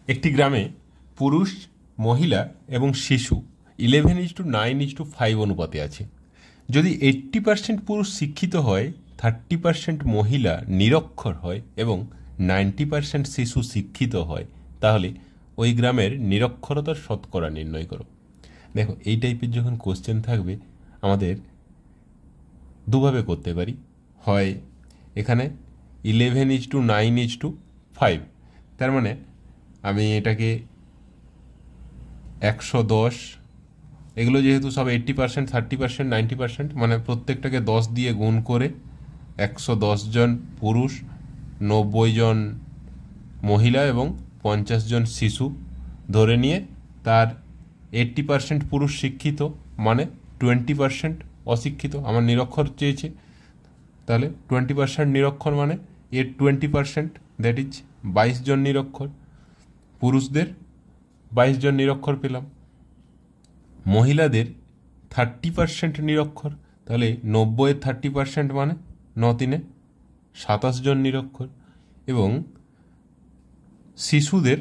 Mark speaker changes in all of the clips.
Speaker 1: একটি গ্রামে পুরুষ, মহিলা এবং শিশু 11:9:5 অনুপাতে আছে। যদি 80% পুরুষ শিক্ষিত হয়, 30% মহিলা নিরক্ষর হয় এবং 90% শিশু শিক্ষিত হয়, তাহলে ওই গ্রামের নিরক্ষরতার শতকরা নির্ণয় করো। দেখো, এই টাইপের যখন কোশ্চেন থাকবে আমাদের দুভাবে করতে পারি। হয় এখানে 11:9:5, তার মানে আমি এটাকে 110, এগুলো যেহেতু সব 80%, 30%, 90%, মানে প্রত্যেকটাকে 10 দিয়ে গুণ করে 110 জন পুরুষ, 90 জন মহিলা এবং 50 জন শিশু ধরে নিয়ে তার 80% পুরুষ শিক্ষিত, মানে 20% অশিক্ষিত। আমার নিরক্ষর চেয়েছে, তাহলে 20% নিরক্ষর মানে এর 20%, দ্যাট ইজ 22 জন নিরক্ষর। পুরুষদের 22 জন নিরক্ষর পেলাম। মহিলাদের 30% নিরক্ষর, তাহলে 90-এর 30% মানে 9×3 27 জন নিরক্ষর। এবং শিশুদের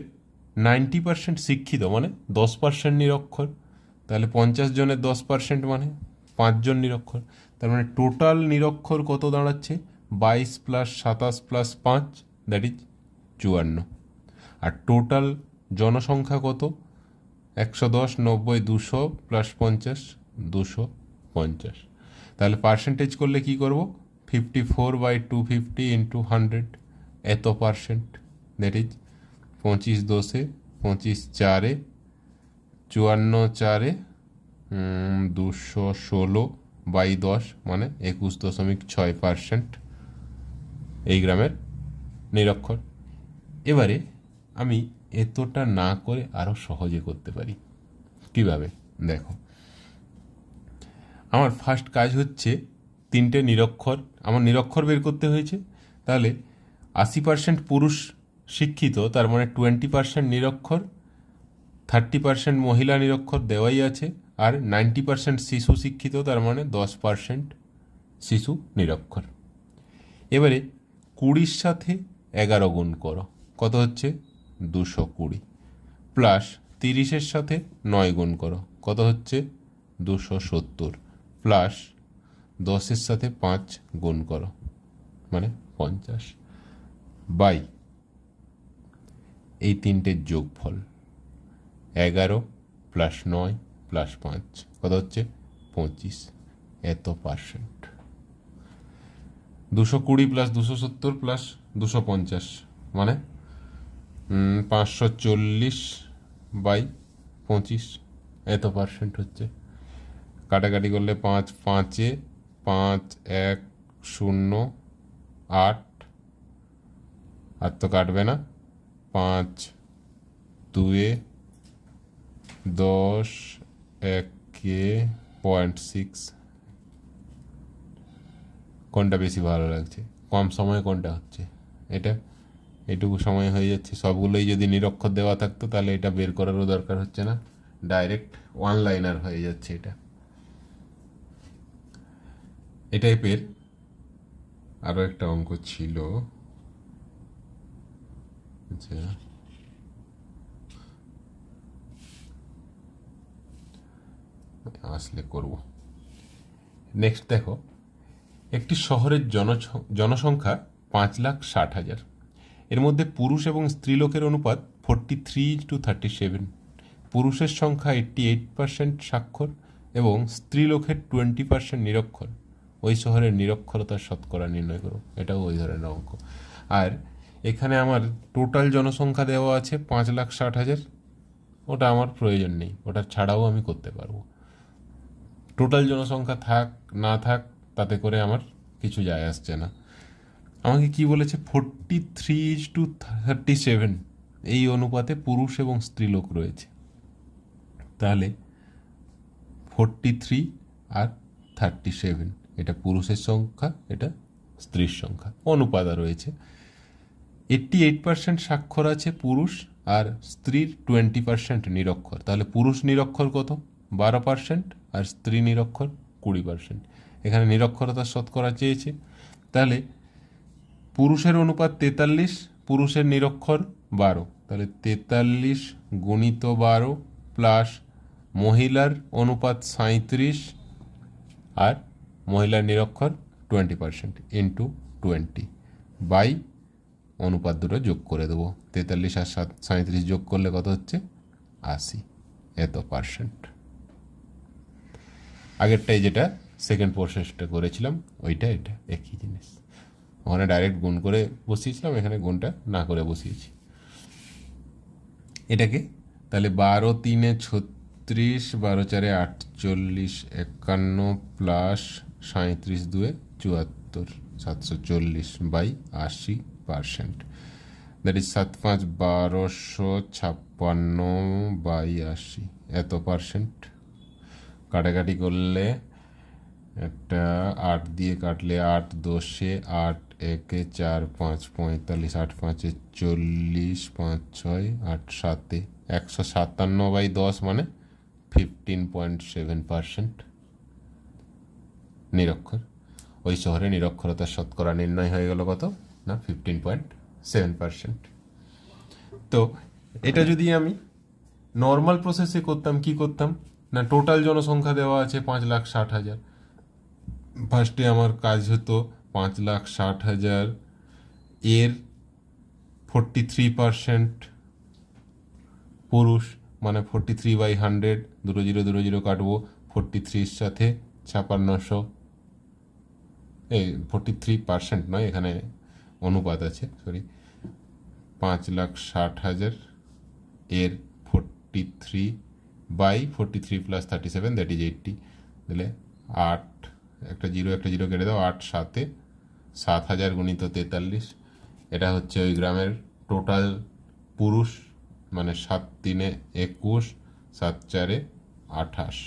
Speaker 1: 90% শিক্ষিত মানে 10% নিরক্ষর, তাহলে 50 জনের 10% মানে 5 জন নিরক্ষর। তার মানে টোটাল নিরক্ষর কত দাঁড়াচ্ছে? 22 + 27 + 5, দ্যাট ইজ 54। আর টোটাল জনসংখ্যা কত? 110, 90, 200 + 50, 250। তাহলে পার্সেন্টেজ করলে কি করব? 54/250 × 100, এত পার্সেন্ট, দ্যাট ইজ 25 10-এ 25 4-এ 54 4-এ 216/10 মানে 21.6% এই গ্রামের নিরক্ষর। এবারে আমি এতটা না করে আরও সহজে করতে পারি। কিভাবে? দেখো, আমার ফার্স্ট কাজ হচ্ছে 3টে নিরক্ষর, আমার নিরক্ষর বের করতে হয়েছে। তাহলে 80% পুরুষ শিক্ষিত, তার মানে 20% নিরক্ষর, 30% মহিলা নিরক্ষর দেওয়াই আছে, আর 90% শিশু শিক্ষিত, তার মানে 10% শিশু নিরক্ষর। এবারে 20-র সাথে 11 গুণ করো, কত হচ্ছে? 220, প্লাস 30-এর সাথে 9 গুণ করো, কত হচ্ছে? 270, প্লাস 10-এর সাথে 5 গুণ করো, মানে 50, বাই এই 3টের যোগফল 11 + 9 + 5, কত হচ্ছে? 25, এত পার্সেন্ট। 220 + 270 + 250 মানে 540/25, এত পার্সেন্ট হচ্ছে। কাটাকাটি করলে 5 5-এ 5 1 0 8, আর তো কাটবে না। 5 2-এ 10 1-এ 0.6। কোনটা বেশি ভালো লাগছে? কম সময়ে কোনটা হচ্ছে? এটা। এইটুকু সময় হয়ে যাচ্ছে। সবগুলোই যদি নিরক্ষর দেওয়া থাকতো তাহলে এটা বের করারও দরকার হচ্ছে না, ডাইরেক্ট ওয়ান লাইনার হয়ে যাচ্ছে এটা। এই টাইপের আরও একটা অঙ্ক ছিল, আচ্ছা আসলে করব। নেক্সট দেখো, একটি শহরের জনসংখ্যা 5,60,000। এর মধ্যে পুরুষ এবং স্ত্রীলোকের অনুপাত 43:37। পুরুষের সংখ্যা 88% স্বাক্ষর এবং স্ত্রীলোকের 20% নিরক্ষর। ওই শহরের নিরক্ষরতার শতকরা নির্ণয় করো। এটাও ওই ধরনের অঙ্ক। আর এখানে আমার টোটাল জনসংখ্যা দেওয়া আছে 5,60,000, ওটা আমার প্রয়োজন নেই, ওটা ছাড়াও আমি করতে পারবো। টোটাল জনসংখ্যা থাক না থাক তাতে করে আমার কিছু যায় আসছে না। আমাকে কি বলেছে? 43:37 এই অনুপাতে পুরুষ এবং স্ত্রীলোক রয়েছে। তাহলে 43 আর 37, এটা পুরুষের সংখ্যা, এটা স্ত্রীর সংখ্যা, অনুপাত রয়েছে। 88% স্বাক্ষর আছে পুরুষ, আর স্ত্রীর 20% নিরক্ষর। তাহলে পুরুষ নিরক্ষর কত? 12%, আর স্ত্রী নিরক্ষর 20%। এখানে নিরক্ষরতার শতকরা চেয়েছে। তাহলে পুরুষের অনুপাত 43, পুরুষের নিরক্ষর 12, তাহলে 43 গুণিত 12 প্লাস মহিলার অনুপাত 37 আর মহিলার নিরক্ষর 20% ইন্টু 20 বাই অনুপাত দুটো যোগ করে দেবো। 43 আর 37 যোগ করলে কত হচ্ছে? 80, এত পার্সেন্ট। আগেরটাই যেটা সেকেন্ড প্রসেসটা করেছিলাম ওইটা এটা একই জিনিস। ওখানে ডাইরেক্ট গুণ করে বসিয়েছিলাম, এখানে গুণটা না করে বসিয়েছি। এটাকে তাহলে 12 3 36, 12 4 48, 51 plus 37 2 74, 740 by 80%। That is 7 5 1256 by 80, এত পার্সেন্ট। কাটাকাটি করলে একটা 8 দিয়ে কাটলে 8 10 8 1 4 5 45, 8 5 40, 5 6 8 7 157 বাই 10 মানে 15.7% নিরক্ষর। ওই শহরে নিরক্ষরতার শতকরা নির্ণয় হয়ে গেল কত না 15.7%। তো এটা যদি আমি নর্মাল প্রসেসে করতাম কি করতাম না, টোটাল জনসংখ্যা দেওয়া আছে 5,60,000। ফার্স্টে আমার কাজ হতো 5,60,000 এর 43% পুরুষ, মানে 43/100, 2 0 2 0 কাটবো, 43 সাথে 5600, 43% নয়, এখানে অনুপাত আছে, সরি, 5,60,000 এর 43/43 প্লাস 37 দ্যাট ইজ 80, দিলে 8, একটা জিরো কেটে দাও, 8 7 7,000 গুণিত 43, এটা হচ্ছে ওই গ্রামের টোটাল পুরুষ, মানে 7 3 21, 7 4 28,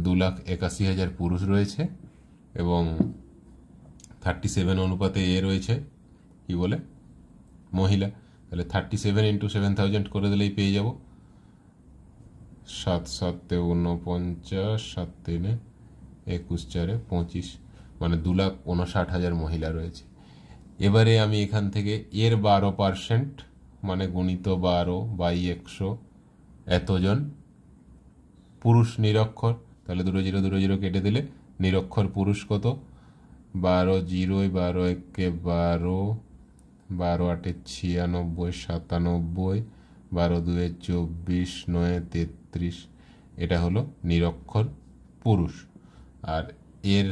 Speaker 1: 2,81,000 পুরুষ রয়েছে এবং 37 অনুপাতে এ রয়েছে কি বলে মহিলা। তাহলে 37 ইন্টু 7,000 করে দিলেই পেয়ে যাব 7 7 49, 7 3 21, 4 25, মানে 2,59,000 মহিলা রয়েছে। এবারে আমি এখান থেকে এর 12% মানে গুণিত 12 বাই 100 এতজন পুরুষ নিরক্ষর, তাহলে 2 0 2 0 কেটে দিলে নিরক্ষর পুরুষ কত, 12 0 12 1 12, 12 8 96 97, 12 2 24, 9 33, এটা হলো নিরক্ষর পুরুষ। আর এর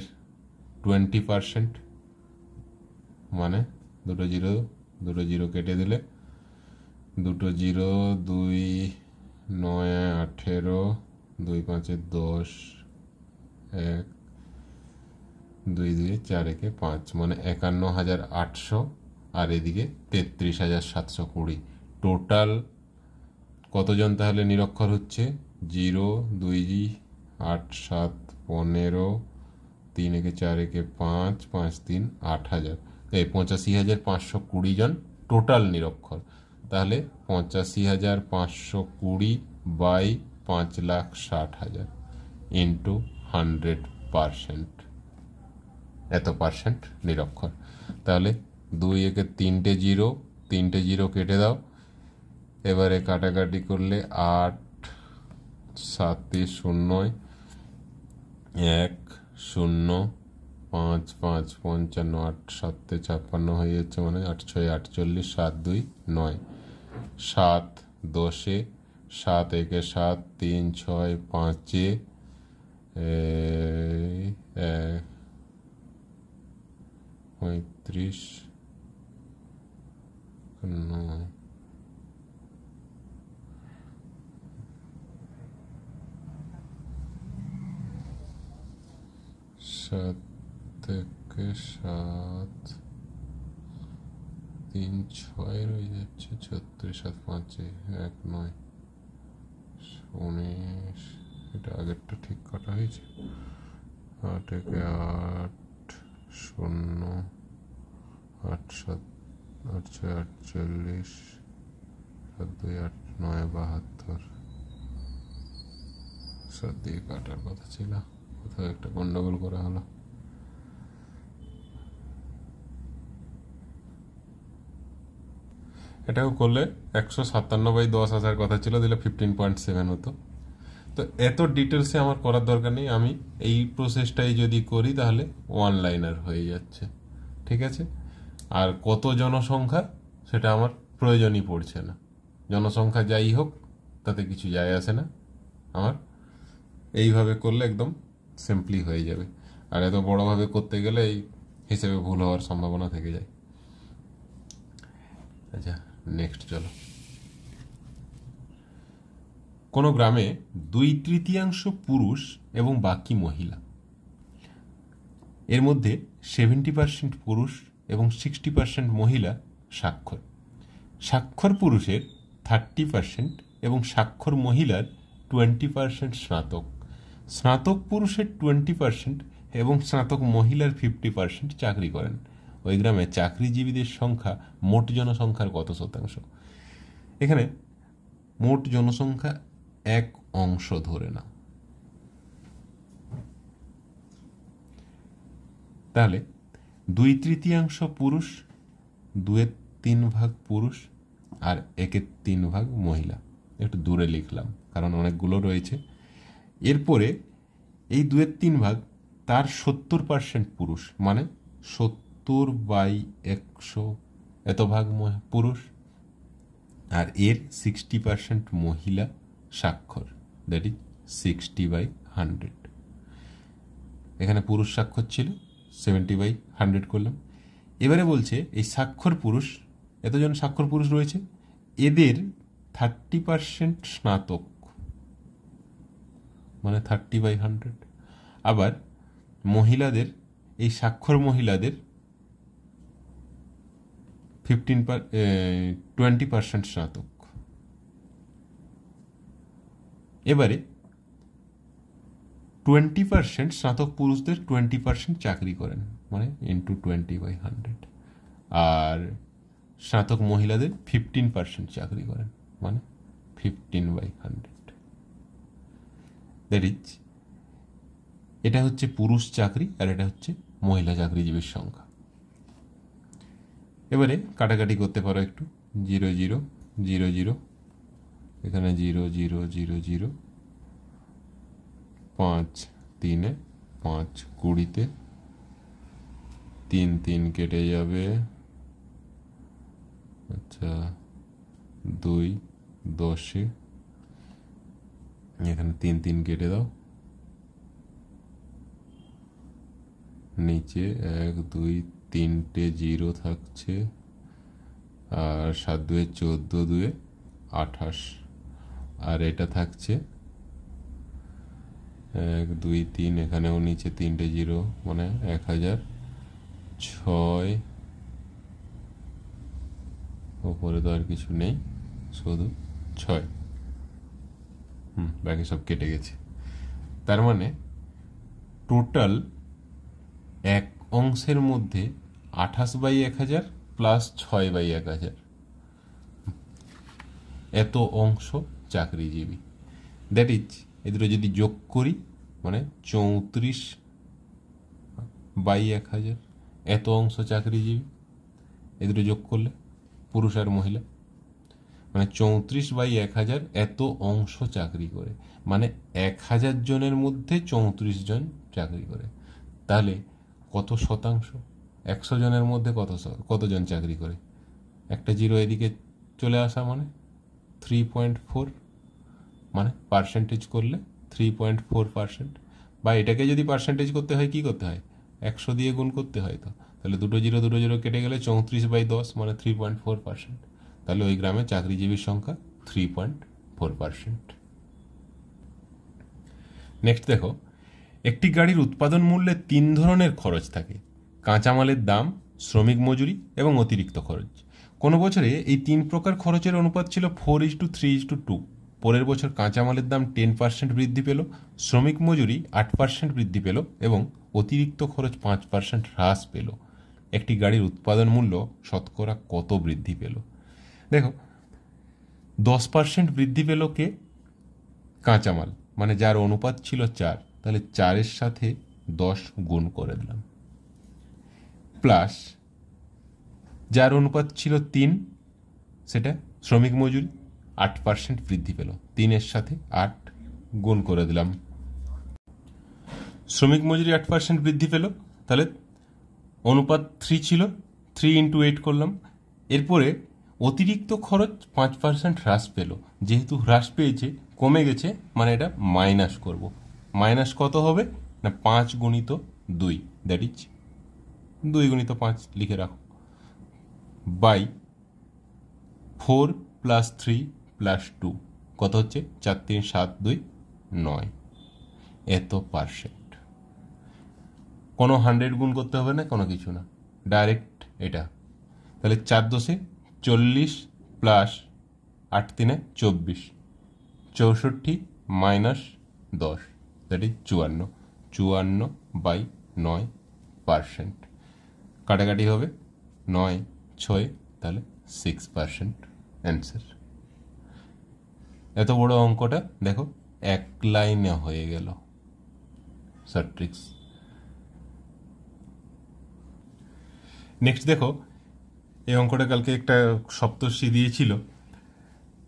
Speaker 1: 20% মানে 2 0 2 0 কেটে দিলে 2 0 2 9 18, 2 5 10, 1 2 2 4 1 5, মানে 51,800, আর এদিকে 33,720। টোটাল কতজন তাহলে নিরক্ষর হচ্ছে? 0 2 8 7 15, 3 1 4 1 5 5 3 8,000, 85,520 জন টোটাল নিরক্ষর। তাহলে 85,520 বাই 5,60,000 ইন্টু 100%, এত পার্সেন্ট নিরক্ষর। তাহলে 2 1 3টে 0, 3টে 0 কেটে দাও, এবারে কাটাকাটি করলে 8 7 0 1 0 5 5 55, 8 7 56 হয়ে যাচ্ছে, মানে 8 6 48, 7 2 9, 7 10, 7 1 7 3 6 5 35 9, 7 থেকে 7 3 6 রয়ে যাচ্ছে, 36 7 5 1 9 19, এটা আগেরটা ঠিক কাটা হয়েছে, 8 1 8 0 8 7 8 6 48, 7 2 8 9 72, 7 দিয়ে কাটার কথা ছিল, কোথাও একটা গন্ডগোল করা হলো। এটাও করলে 157/10 আসার কথা ছিল, দিলে 15.7 হতো। তো এত ডিটেলসে আমার করার দরকার নেই, আমি এই প্রসেসটাই যদি করি তাহলে ওয়ান লাইনার হয়ে যাচ্ছে। ঠিক আছে, আর কত জনসংখ্যা সেটা আমার প্রয়োজনই পড়ছে না, জনসংখ্যা যাই হোক তাতে কিছু যায় আসে না, আমার এইভাবে করলে একদম সিম্পলি হয়ে যাবে। আর এত বড়ভাবে করতে গেলে এই হিসেবে ভুল হওয়ার সম্ভাবনা থেকে যায়। আচ্ছা, নেক্সট চলো। কোনো গ্রামে 2/3 পুরুষ এবং বাকি মহিলা, এর মধ্যে 70% পুরুষ এবং 60% মহিলা স্বাক্ষর। স্বাক্ষর পুরুষের 30% এবং স্বাক্ষর মহিলার 20% স্নাতক। স্নাতক পুরুষের 20% এবং স্নাতক মহিলার 50% চাকরি করেন। ওই গ্রামে চাকরিজীবীদের সংখ্যা মোট জনসংখ্যার কত শতাংশ? এখানে মোট জনসংখ্যা 1 ধরে না, তাহলে 2/3 পুরুষ, 2/3 পুরুষ আর 1/3 মহিলা। একটু দূরে লিখলাম কারণ অনেকগুলো রয়েছে। এরপরে এই 2/3 তার 70% পুরুষ, মানে 70/100 এত ভাগ পুরুষ, আর এর 60% মহিলা স্বাক্ষর, দ্যাট ইজ 60/100। এখানে পুরুষ স্বাক্ষর ছিল, 70/100 করলাম। এবারে বলছে এই স্বাক্ষর পুরুষ, এতজন স্বাক্ষর পুরুষ রয়েছে, এদের 30% স্নাতক, মানে 30/100। আবার মহিলাদের, এই স্বাক্ষর মহিলাদের 20% স্নাতক। এবারে 20% স্নাতক পুরুষদের 20% চাকরি করেন, মানে ইন্টু 20/100। আর স্নাতক মহিলাদের 15% চাকরি করেন, মানে 15/100। দ্যাট ইজ, এটা হচ্ছে পুরুষ চাকরি আর এটা হচ্ছে মহিলা চাকরিজীবীর সংখ্যা। এবারে কাটাকাটি করতে পারো একটু, 0 0 0 0, এখানে 0 0 0 0, 5 3 5 20, 3 3 কেটে যাবে, আচ্ছা 2 10, এখানে 3 3 কেটে দাও, নিচে 1 2 3টে 0 থাকছে, আর 7 2 14, 2 28, আর এটা থাকছে 1 2 3, এখানেও নিচে 3টে 0, মানে 1006। ওপরে তো আর কিছু নেই, শুধু 6। বাকি সব কেটে গেছে। তার মানে টোটাল এক অংশের মধ্যে 28/1000 প্লাস 6/1000, এত অংশ চাকরিজীবী। দ্যাট ইজ, এদের যদি যোগ করি মানে 34/1000, এত অংশ চাকরিজীবী। এদের যোগ করলে পুরুষ আর মহিলা, মানে 34/1000 এত অংশ চাকরি করে, মানে 1000 জনের মধ্যে 34 জন চাকরি করে। তাহলে কত শতাংশ? 100 জনের মধ্যে কতজন চাকরি করে? একটা 0 এদিকে চলে আসা, মানে 3.4, মানে পার্সেন্টেজ করলে 3.4%। বা এটাকে যদি পার্সেন্টেজ করতে হয় কি করতে হয়? 100 দিয়ে গুণ করতে হয়। তো তাহলে দুটো জিরো কেটে গেলে 34/10, মানে 3.4%। তাহলে ওই গ্রামে চাকরিজীবীর সংখ্যা 3.4%। নেক্সট দেখো, একটি গাড়ির উৎপাদন মূল্যে 3 ধরনের খরচ থাকে: কাঁচামালের দাম, শ্রমিক মজুরি এবং অতিরিক্ত খরচ। কোনো বছরে এই 3 প্রকার খরচের অনুপাত ছিল 4:3:2। পরের বছর কাঁচামালের দাম 10% বৃদ্ধি পেল, শ্রমিক মজুরি 8% বৃদ্ধি পেল এবং অতিরিক্ত খরচ 5% হ্রাস পেল। একটি গাড়ির উৎপাদন মূল্য শতকরা কত বৃদ্ধি পেল? দেখো, 10% বৃদ্ধি পেল কে? কাঁচামাল, মানে যার অনুপাত ছিল 4, তাহলে 4-এর সাথে 10 গুণ করে দিলাম, প্লাস যার অনুপাত ছিল 3, সেটা শ্রমিক মজুরি 8% বৃদ্ধি পেল। 3-এর সাথে 8 গুণ করে দিলাম। শ্রমিক মজুরি 8% বৃদ্ধি পেল, তাহলে অনুপাত 3 ছিল, 3 × 8 করলাম। এরপরে অতিরিক্ত খরচ 5% হ্রাস পেল। যেহেতু হ্রাস পেয়েছে, কমে গেছে, মানে এটা মাইনাস করব। মাইনাস কত হবে না 5 × 2, দ্যাট ইজ 2 × 5 লিখে রাখো, বাই 4 + 3 + 2 কত হচ্ছে 4 × 3 = 7, 2 = 9, এত পার্সেন্ট। কোনো 100 গুণ করতে হবে না, কোনো কিছু না, ডাইরেক্ট এটা। তাহলে 4 × 10 = 40 + 8 × 3 = 24, 64 - 10, দ্যাট ইজ 54, 54/9%। কাটাকাটি হবে 9, 6, তাহলে 6% অ্যান্সার। এত বড় অঙ্কটা দেখো এক লাইনে হয়ে গেল। Short tricks. নেক্সট দেখো, এই অঙ্কটা কালকে একটা সপ্তর্ষি দিয়েছিল।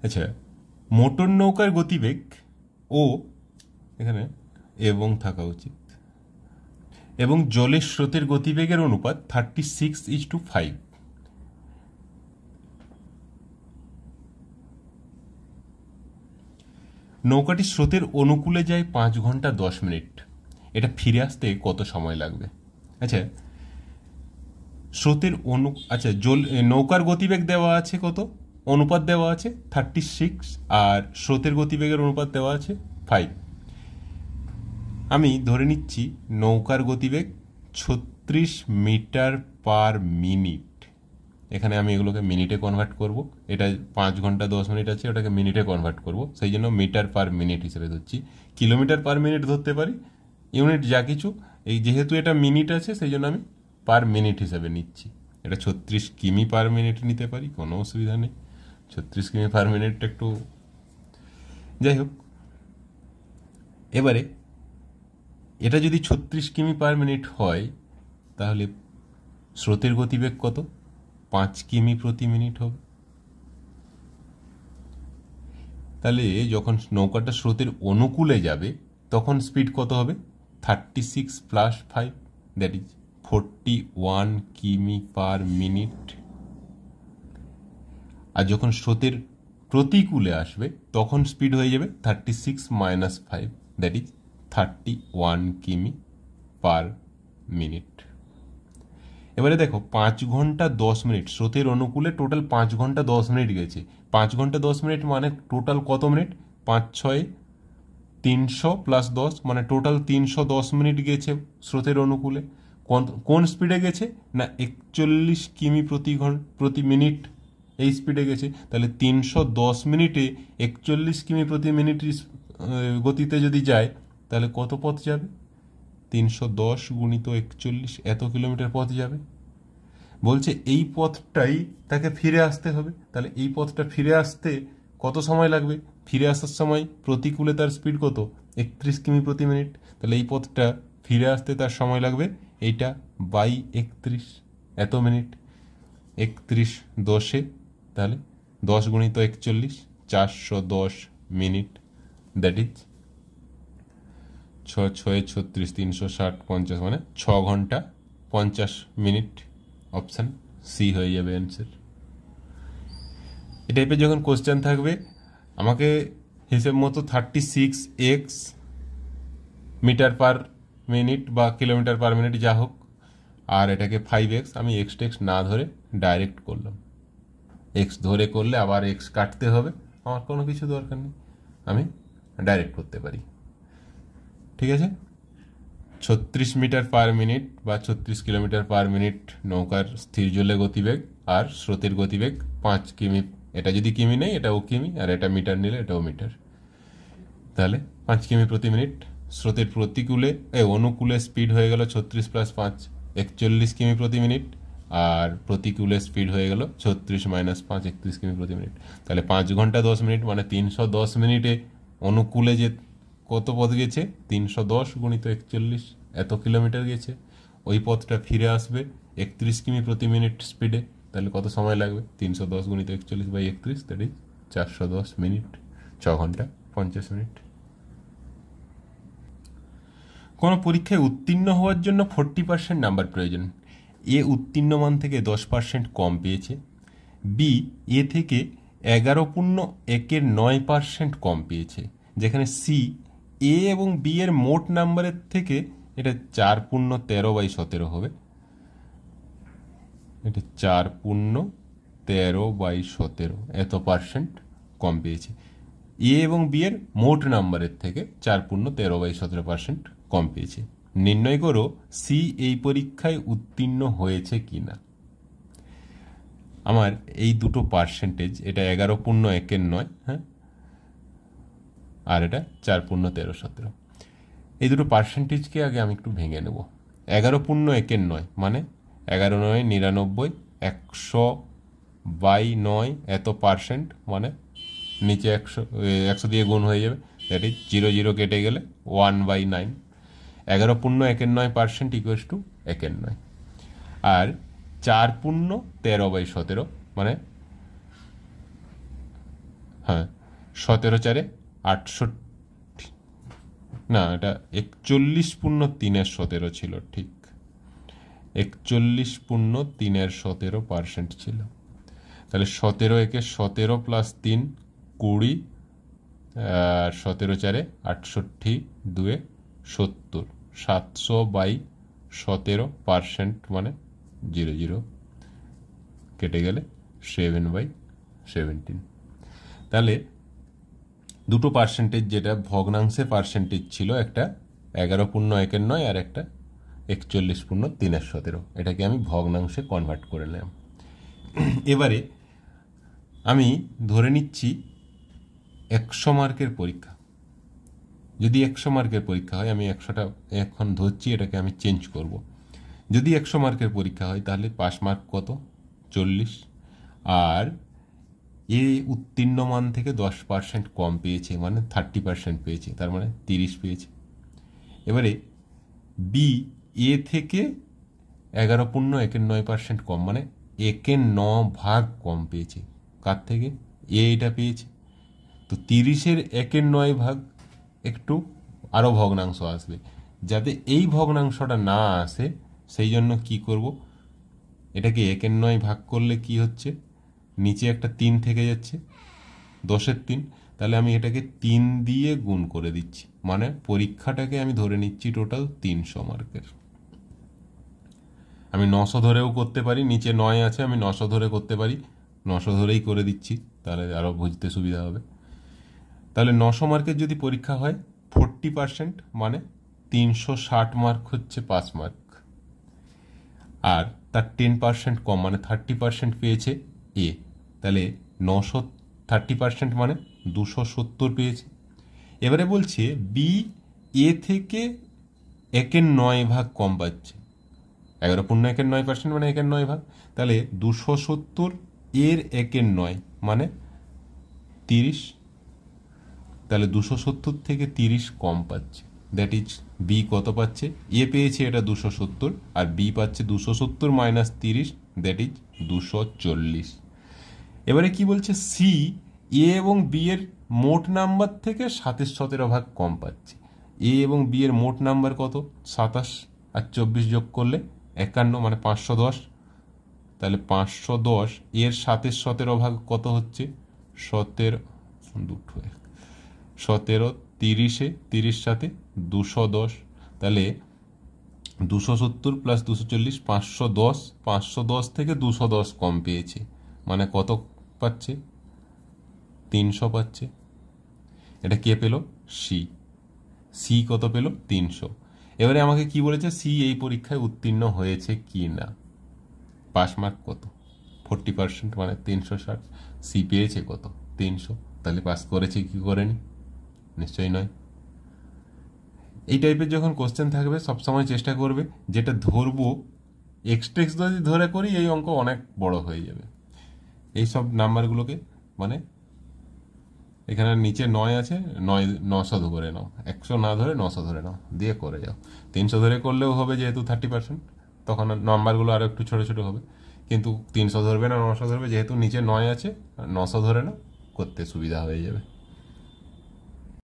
Speaker 1: আচ্ছা, মোটর নৌকার গতিবেগ ও, এখানে এবং থাকা উচিত, এবং জলের স্রোতের গতিবেগের অনুপাত 36:5। নৌকাটি স্রোতের অনুকূলে যায় 5 ঘন্টা 10 মিনিট। এটা ফিরে আসতে কত সময় লাগবে? আচ্ছা, স্রোতের নৌকার গতিবেগ দেওয়া আছে কত, অনুপাত দেওয়া আছে 36, আর স্রোতের গতিবেগের অনুপাত দেওয়া আছে 5। আমি ধরে নিচ্ছি নৌকার গতিবেগ 36 মিটার/মিনিট। এখানে আমি এগুলোকে মিনিটে কনভার্ট করব। এটা 5 ঘন্টা 10 মিনিট আছে, ওটাকে মিনিটে কনভার্ট করব, সেই জন্য মিটার/মিনিট হিসেবে ধরছি। কিলোমিটার/মিনিট ধরতে পারি, ইউনিট যা কিছু, এই যেহেতু এটা মিনিট আছে সেই জন্য আমি পার মিনিট হিসেবে নিচ্ছি। এটা 36 কিমি/মিনিট নিতে পারি, কোনো অসুবিধা নেই। 36 কিমি/মিনিট একটু, যাই হোক। এবারে এটা যদি 36 কিমি/মিনিট হয়, তাহলে স্রোতের গতিবেগ কত? 5 কিমি/মিনিট হবে। তাহলে যখন নৌকাটা স্রোতের অনুকূলে যাবে তখন স্পিড কত হবে? 36 + 5, দ্যাট ইজ 41 কিমি/মিনিট। আর যখন স্রোতের প্রতিকূলে আসবে তখন স্পিড হয়ে যাবে 36 - 5, দ্যাট ইজ 31 কিমি/মিনিট। এবারে দেখো 5 ঘন্টা 10 মিনিট, স্রোতের অনুকূলে টোটাল 5 ঘন্টা 10 মিনিট গেছে। 5 ঘন্টা 10 মিনিট মানে টোটাল কত মিনিট? 5 × 6 = 300 + 10, মানে টোটাল 310 মিনিট গেছে স্রোতের অনুকূলে। কোন স্পিডে গেছে না 41 কিমি/মিনিট, এই স্পিডে গেছে। তাহলে 310 মিনিটে 41 কিমি/মিনিট গতিতে যদি যায়, তাহলে কত পথ যাবে? 310 × 41, এত কিলোমিটার পথ যাবে। বলছে এই পথটাই তাকে ফিরে আসতে হবে। তাহলে এই পথটা ফিরে আসতে কত সময় লাগবে? ফিরে আসার সময় প্রতিকূলে তার স্পিড কত? 31 কিমি/মিনিট। তাহলে এই পথটা ফিরে আসতে তার সময় লাগবে এইটা বাই 31, এত মিনিট। 31 10-এ, তাহলে 10 × 41, 410 মিনিট, দ্যাট ইজ 6 × 6 = 36, 360, 50, মানে 6 ঘন্টা 50 মিনিট। অপশান সি হয়ে যাবে অ্যান্সার। এই টাইপের যখন কোশ্চেন থাকবে, আমাকে হিসেব মতো 36x মিটার/মিনিট বা কিলোমিটার/মিনিট যা হোক, আর এটাকে 5x, আমি x না ধরে ডাইরেক্ট করলাম। এক্স ধরে করলে আবার এক্স কাটতে হবে, আমার কোনো কিছু দরকার নেই, আমি ডাইরেক্ট করতে পারি। ঠিক আছে, 36 মিটার/মিনিট বা 36 কিলোমিটার/মিনিট নৌকার স্থির জলে গতিবেগ, আর স্রোতের গতিবেগ 5 কিমি। এটা যদি কিমি নেই এটাও কিমি, আর এটা মিটার নিলে এটাও মিটার। তাহলে 5 কিমি/মিনিট। স্রোতের প্রতিকূলে অনুকূলে স্পিড হয়ে গেল 36 + 5, 41 কিমি/মিনিট, আর প্রতিকূলে স্পিড হয়ে গেল 36 - 5, 31 কিমি/মিনিট। তাহলে 5 ঘন্টা 10 মিনিট মানে 310 মিনিটে অনুকূলে যে কত পথ গেছে? 310 × 41, এত কিলোমিটার গেছে। ওই পথটা ফিরে আসবে 31 কিমি/মিনিট স্পিডে, তাহলে কত সময় লাগবে? 310 গুণিত 41/31, দ্যাট ইজ 410 মিনিট, 6 ঘন্টা 50 মিনিট। কোনো পরীক্ষায় উত্তীর্ণ হওয়ার জন্য 40% নাম্বার প্রয়োজন। এ উত্তীর্ণ মান থেকে 10% কম পেয়েছে। বি এ থেকে 11.1 কম পেয়েছে, যেখানে সি এ এবং বি এর মোট নাম্বারের থেকে এটা 4.13/17 হবে। এটা 4.13/17 এত পার্সেন্ট কম পেয়েছে। এ এবং বি এর মোট নাম্বারের থেকে 4.13/17% কম পেয়েছে। নির্ণয় করো সি এই পরীক্ষায় উত্তীর্ণ হয়েছে কিনা। আমার এই দুটো পার্সেন্টেজ, এটা 11.1 হ্যাঁ, আর এটা 4.13/17, এই দুটো পার্সেন্টেজকে আগে আমি একটু ভেঙে নেব। 11.1 মানে 11×9 = 99, 100/9 এত পার্সেন্ট, মানে নিচে 100 দিয়ে গুণ হয়ে যাবে, দ্যাট ইজ 0 0 কেটে গেলে 1/9। 11.1 ইকুয়ালস টু 1/9। আর 4.13/17 মানে হ্যাঁ 17×4 = 68, না এটা 41.317 ছিল, ঠিক 41.317% ছিল। তাহলে 17 × 17 + 3 20, আর 17×4 68, 2 70, 700/17% মানে 0 0 কেটে গেলে 7/17। তাহলে দুটো পার্সেন্টেজ, যেটা ভগ্নাংশের পার্সেন্টেজ ছিল, একটা 11.1 আর একটা 41.317, এটাকে আমি ভগ্নাংশে কনভার্ট করে নিলাম। এবারে আমি ধরে নিচ্ছি 100 মার্কের পরীক্ষা। যদি 100 মার্কের পরীক্ষা হয়, আমি 100টা এখন ধরছি, এটাকে আমি চেঞ্জ করব। যদি 100 মার্কের পরীক্ষা হয় তাহলে পাস মার্ক কত? 40। আর এ উত্তীর্ণ মান থেকে 10% কম পেয়েছে, মানে 30% পেয়েছে, তার মানে 30 পেয়েছে। এবারে বি এ থেকে 11.1% কম, মানে 1/9 কম পেয়েছে। কার থেকে? এ এটা পেয়েছে। তো 30-এর 1/9 একটু আরও ভগ্নাংশ আসবে। যাতে এই ভগ্নাংশটা না আসে সেই জন্য কি করব, এটাকে 1/9 করলে কি হচ্ছে, নিচে একটা 3 থেকে যাচ্ছে, 10-এর 3, তাহলে আমি এটাকে 3 দিয়ে গুণ করে দিচ্ছি, মানে পরীক্ষাটাকে আমি ধরে নিচ্ছি টোটাল 300 মার্কের। আমি 900 ধরেও করতে পারি, নিচে 9 আছে, আমি 900 ধরে করতে পারি, 900 ধরেই করে দিচ্ছি, তাহলে আরও বুঝতে সুবিধা হবে। তাহলে 900 মার্কের যদি পরীক্ষা হয়, 40% মানে 360 মার্ক হচ্ছে পাস মার্ক। আর তার 10% কম, মানে 30% পেয়েছে এ, তাহলে 30% মানে 270 পেয়েছে। এবারে বলছে বি এ থেকে 1/9 কম পাচ্ছে। 11.1% মানে 1/9, তাহলে 270 এর 1/9 মানে 30, তাহলে 270 থেকে 30 কম পাচ্ছে। দ্যাট ইজ বি কত পাচ্ছে? এ পেয়েছে এটা 270, আর বি পাচ্ছে 270 - 30, দ্যাট ইজ 240। এবারে কি বলছে? সি এ এবং বি এর মোট নাম্বার থেকে 17.17 কম পাচ্ছে। এ এবং বি এর মোট নাম্বার কত? 27, আর 24 যোগ করলে 51, মানে 510। তাহলে 510 এর 17.17 কত হচ্ছে? 17, 30-এ 30 সাথে 210, তাহলে 270 + 240, 510। 510 থেকে 210 কম পেয়েছে, মানে কত পাচ্ছে? 300 পাচ্ছে। এটা কে পেল? সি। সি কত পেল? 300। এবারে আমাকে কি বলেছে? সি এই পরীক্ষায় উত্তীর্ণ হয়েছে কি না। পাস মার্ক কত? 40%, মানে 360। সি পেয়েছে কত? 300। তাহলে পাস করেছে কি করেনি? নিশ্চয়ই নয়। এই টাইপের যখন কোশ্চেন থাকবে সবসময় চেষ্টা করবে যেটা ধরবো, এক্সট্রেক্স যদি ধরে করি এই অঙ্ক অনেক বড় হয়ে যাবে। এই সব নাম্বারগুলোকে, মানে এখানে নিচে 9 আছে, 900 ধরে নাও, 100 না ধরে 900 ধরে নাও, দিয়ে করে যাও। 300 ধরে করলেও হবে, যেহেতু 30%, তখন নাম্বারগুলো আরও একটু ছোট ছোট হবে। কিন্তু 300 ধরবে না 900 ধরবে, যেহেতু নিচে 9 আছে 900 ধরে না, করতে সুবিধা হয়ে যাবে।